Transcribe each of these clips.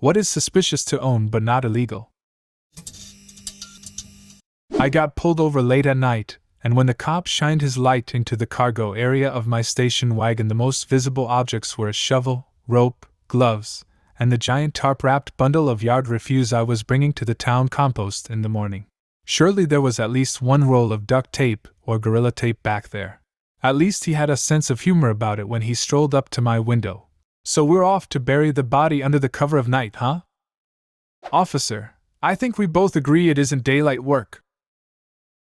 What is suspicious to own but not illegal? I got pulled over late at night, and when the cop shined his light into the cargo area of my station wagon, the most visible objects were a shovel, rope, gloves, and the giant tarp-wrapped bundle of yard refuse I was bringing to the town compost in the morning. Surely there was at least one roll of duct tape or gorilla tape back there. At least he had a sense of humor about it when he strolled up to my window. So we're off to bury the body under the cover of night, huh? Officer, I think we both agree it isn't daylight work.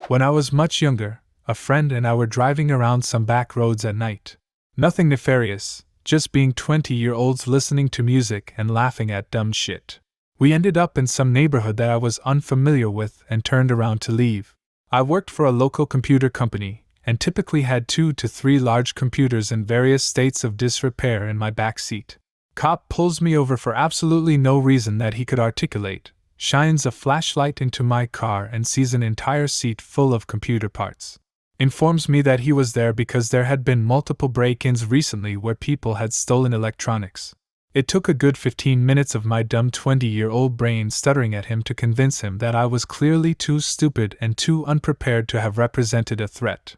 When I was much younger, a friend and I were driving around some back roads at night. Nothing nefarious, just being 20-year-olds listening to music and laughing at dumb shit. We ended up in some neighborhood that I was unfamiliar with and turned around to leave. I worked for a local computer company and typically had 2 to 3 large computers in various states of disrepair in my back seat. Cop pulls me over for absolutely no reason that he could articulate, shines a flashlight into my car and sees an entire seat full of computer parts. Informs me that he was there because there had been multiple break-ins recently where people had stolen electronics. It took a good 15 minutes of my dumb 20-year-old brain stuttering at him to convince him that I was clearly too stupid and too unprepared to have represented a threat.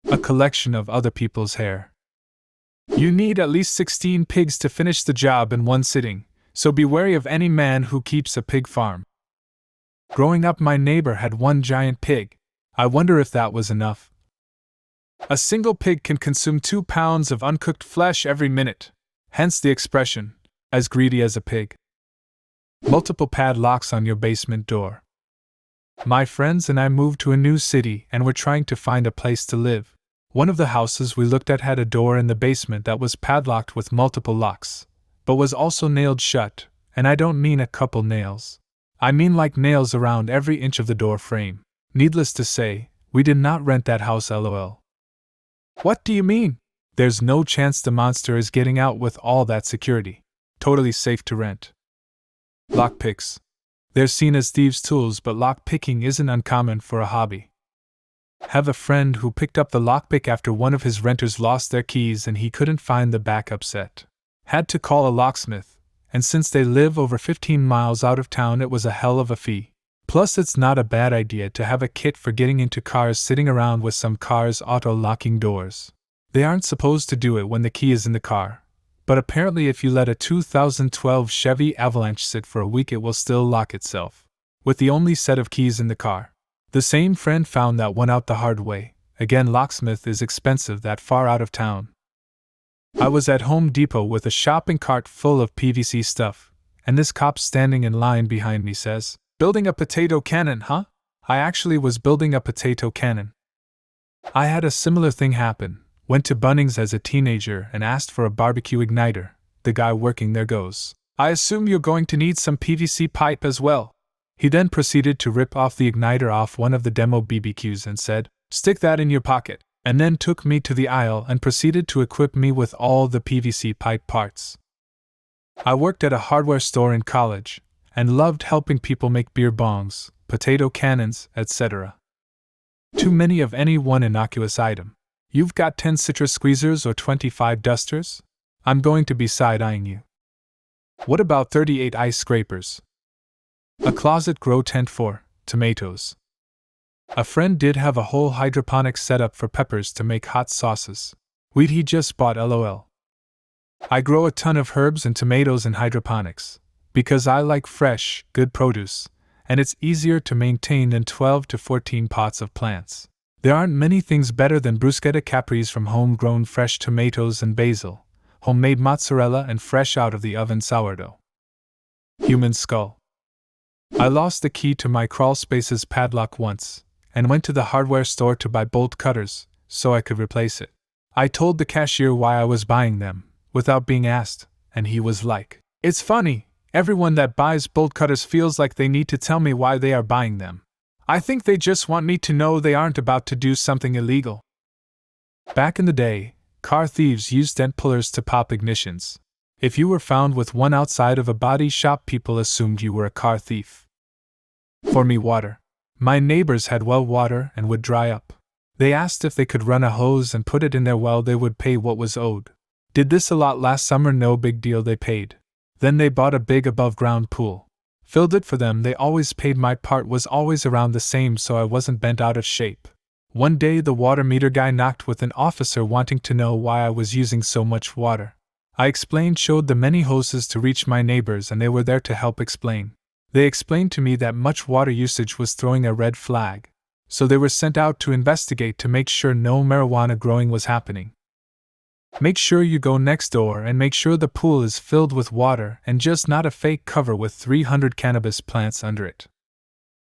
A collection of other people's hair. You need at least 16 pigs to finish the job in one sitting, so be wary of any man who keeps a pig farm. Growing up, my neighbor had one giant pig. I wonder if that was enough. A single pig can consume 2 pounds of uncooked flesh every minute, hence the expression, as greedy as a pig. Multiple padlocks on your basement door. My friends and I moved to a new city and were trying to find a place to live. One of the houses we looked at had a door in the basement that was padlocked with multiple locks, but was also nailed shut, and I don't mean a couple nails. I mean like nails around every inch of the door frame. Needless to say, we did not rent that house, lol. What do you mean? There's no chance the monster is getting out with all that security. Totally safe to rent. Lockpicks. They're seen as thieves' tools, but lockpicking isn't uncommon for a hobby. Have a friend who picked up the lockpick after one of his renters lost their keys and he couldn't find the backup set. Had to call a locksmith, and since they live over 15 miles out of town, it was a hell of a fee. Plus, it's not a bad idea to have a kit for getting into cars sitting around with some cars auto-locking doors. They aren't supposed to do it when the key is in the car, but apparently if you let a 2012 Chevy Avalanche sit for a week it will still lock itself, with the only set of keys in the car. The same friend found that one out the hard way. Again, locksmith is expensive that far out of town. I was at Home Depot with a shopping cart full of PVC stuff, and this cop standing in line behind me says, "Building a potato cannon, huh?" I actually was building a potato cannon. I had a similar thing happen. Went to Bunnings as a teenager and asked for a barbecue igniter. The guy working there goes, "I assume you're going to need some PVC pipe as well." He then proceeded to rip off the igniter off one of the demo BBQs and said, "Stick that in your pocket," and then took me to the aisle and proceeded to equip me with all the PVC pipe parts. I worked at a hardware store in college, and loved helping people make beer bongs, potato cannons, etc. Too many of any one innocuous item. You've got 10 citrus squeezers or 25 dusters? I'm going to be side-eyeing you. What about 38 ice scrapers? A closet grow tent for tomatoes. A friend did have a whole hydroponics setup for peppers to make hot sauces. Weed he just bought, lol. I grow a ton of herbs and tomatoes in hydroponics, because I like fresh, good produce, and it's easier to maintain than 12 to 14 pots of plants. There aren't many things better than bruschetta capris from homegrown fresh tomatoes and basil, homemade mozzarella and fresh out of the oven sourdough. Human skull. I lost the key to my crawlspace's padlock once, and went to the hardware store to buy bolt cutters, so I could replace it. I told the cashier why I was buying them, without being asked, and he was like, "It's funny, everyone that buys bolt cutters feels like they need to tell me why they are buying them. I think they just want me to know they aren't about to do something illegal." Back in the day, car thieves used dent pullers to pop ignitions. If you were found with one outside of a body shop, people assumed you were a car thief. For me, water. My neighbors had well water and would dry up. They asked if they could run a hose and put it in their well, they would pay what was owed. Did this a lot last summer, no big deal, they paid. Then they bought a big above-ground pool. Filled it for them, they always paid. My part was always around the same, so I wasn't bent out of shape. One day the water meter guy knocked with an officer wanting to know why I was using so much water. I explained, showed the many hoses to reach my neighbors, and they were there to help explain. They explained to me that much water usage was throwing a red flag. So they were sent out to investigate to make sure no marijuana growing was happening. Make sure you go next door and make sure the pool is filled with water and just not a fake cover with 300 cannabis plants under it.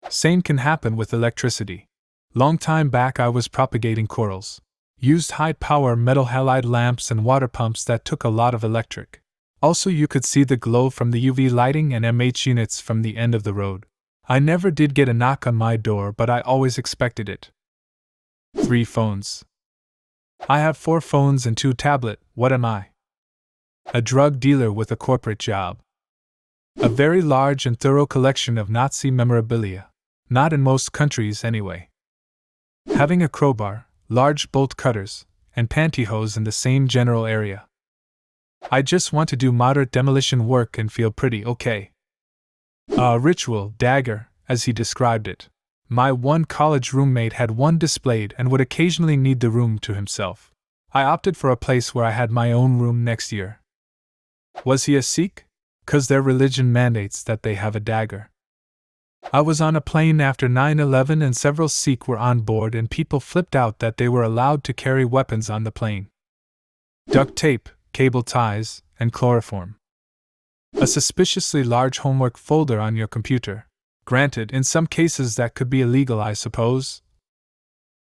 Same can happen with electricity. Long time back I was propagating corals. Used high-power metal halide lamps and water pumps that took a lot of electric. Also you could see the glow from the UV lighting and MH units from the end of the road. I never did get a knock on my door, but I always expected it. 3 phones. I have 4 phones and 2 tablets. What am I? A drug dealer with a corporate job. A very large and thorough collection of Nazi memorabilia. Not in most countries anyway. Having a crowbar, large bolt cutters, and pantyhose in the same general area. I just want to do moderate demolition work and feel pretty okay. A ritual dagger, as he described it. My one college roommate had one displayed and would occasionally need the room to himself. I opted for a place where I had my own room next year. Was he a Sikh? 'Cause their religion mandates that they have a dagger. I was on a plane after 9/11 and several Sikh were on board, and people flipped out that they were allowed to carry weapons on the plane. Duct tape, cable ties, and chloroform. A suspiciously large homework folder on your computer. Granted, in some cases that could be illegal, I suppose.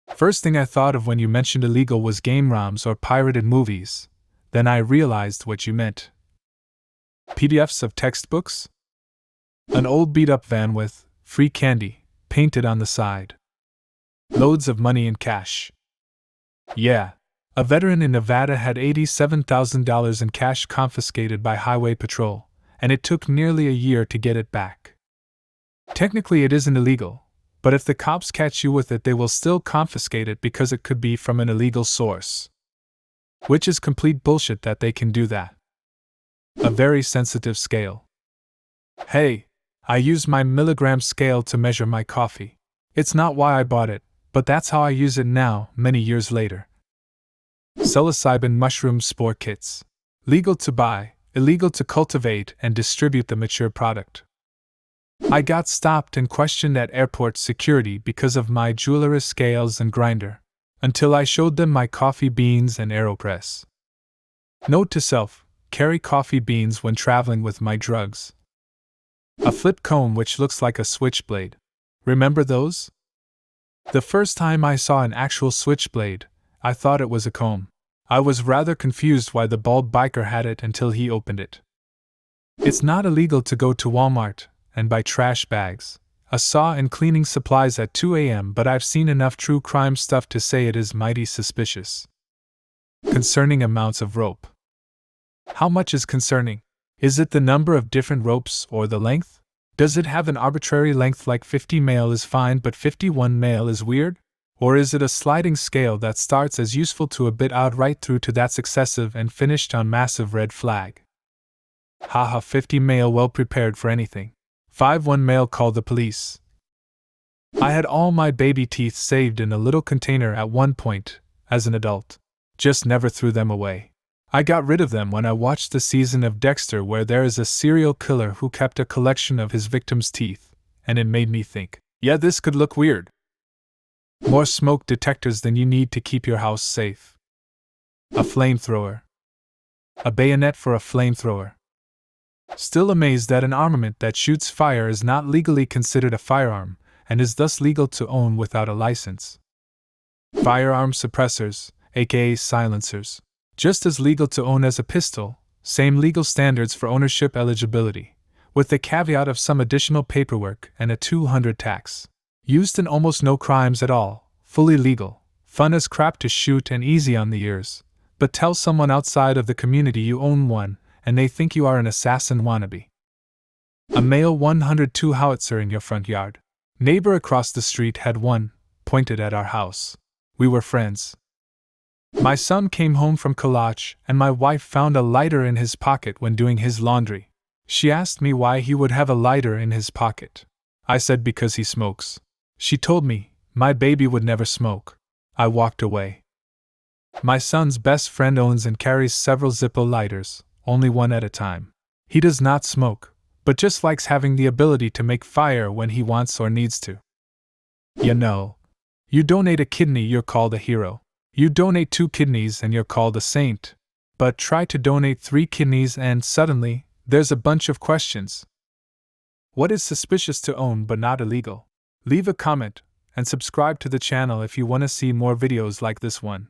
First thing I thought of when you mentioned illegal was game ROMs or pirated movies. Then I realized what you meant. PDFs of textbooks? An old beat-up van with free candy painted on the side. Loads of money in cash. Yeah. A veteran in Nevada had $87,000 in cash confiscated by Highway Patrol, and it took nearly a year to get it back. Technically it isn't illegal, but if the cops catch you with it, they will still confiscate it because it could be from an illegal source. Which is complete bullshit that they can do that. A very sensitive scale. Hey, I use my milligram scale to measure my coffee. It's not why I bought it, but that's how I use it now, many years later. Psilocybin mushroom spore kits. Legal to buy, illegal to cultivate and distribute the mature product. I got stopped and questioned at airport security because of my jewelry scales and grinder, until I showed them my coffee beans and AeroPress. Note to self, carry coffee beans when traveling with my drugs. A flip comb which looks like a switchblade. Remember those? The first time I saw an actual switchblade, I thought it was a comb. I was rather confused why the bald biker had it until he opened it. It's not illegal to go to Walmart and buy trash bags, a saw and cleaning supplies at 2 a.m., but I've seen enough true crime stuff to say it is mighty suspicious. Concerning amounts of rope. How much is concerning? Is it the number of different ropes or the length? Does it have an arbitrary length like 50 male is fine but 51 male is weird? Or is it a sliding scale that starts as useful to a bit out right through to that's excessive and finished on massive red flag? Haha, 50 male well prepared for anything. 5-1 male called the police. I had all my baby teeth saved in a little container at one point, as an adult. Just never threw them away. I got rid of them when I watched the season of Dexter where there is a serial killer who kept a collection of his victims' teeth, and it made me think, yeah, this could look weird. More smoke detectors than you need to keep your house safe. A flamethrower. A bayonet for a flamethrower. Still amazed that an armament that shoots fire is not legally considered a firearm, and is thus legal to own without a license. Firearm suppressors, aka silencers. Just as legal to own as a pistol, same legal standards for ownership eligibility, with the caveat of some additional paperwork and a 200 tax. Used in almost no crimes at all, fully legal, fun as crap to shoot and easy on the ears, but tell someone outside of the community you own one, and they think you are an assassin wannabe. A male 102 howitzer in your front yard. Neighbor across the street had one, pointed at our house. We were friends. My son came home from college, and my wife found a lighter in his pocket when doing his laundry. She asked me why he would have a lighter in his pocket. I said because he smokes. She told me, my baby would never smoke. I walked away. My son's best friend owns and carries several Zippo lighters, only one at a time. He does not smoke, but just likes having the ability to make fire when he wants or needs to. You know, you donate a kidney, you're called a hero. You donate 2 kidneys and you're called a saint. But try to donate 3 kidneys and suddenly, there's a bunch of questions. What is suspicious to own but not illegal? Leave a comment and subscribe to the channel if you want to see more videos like this one.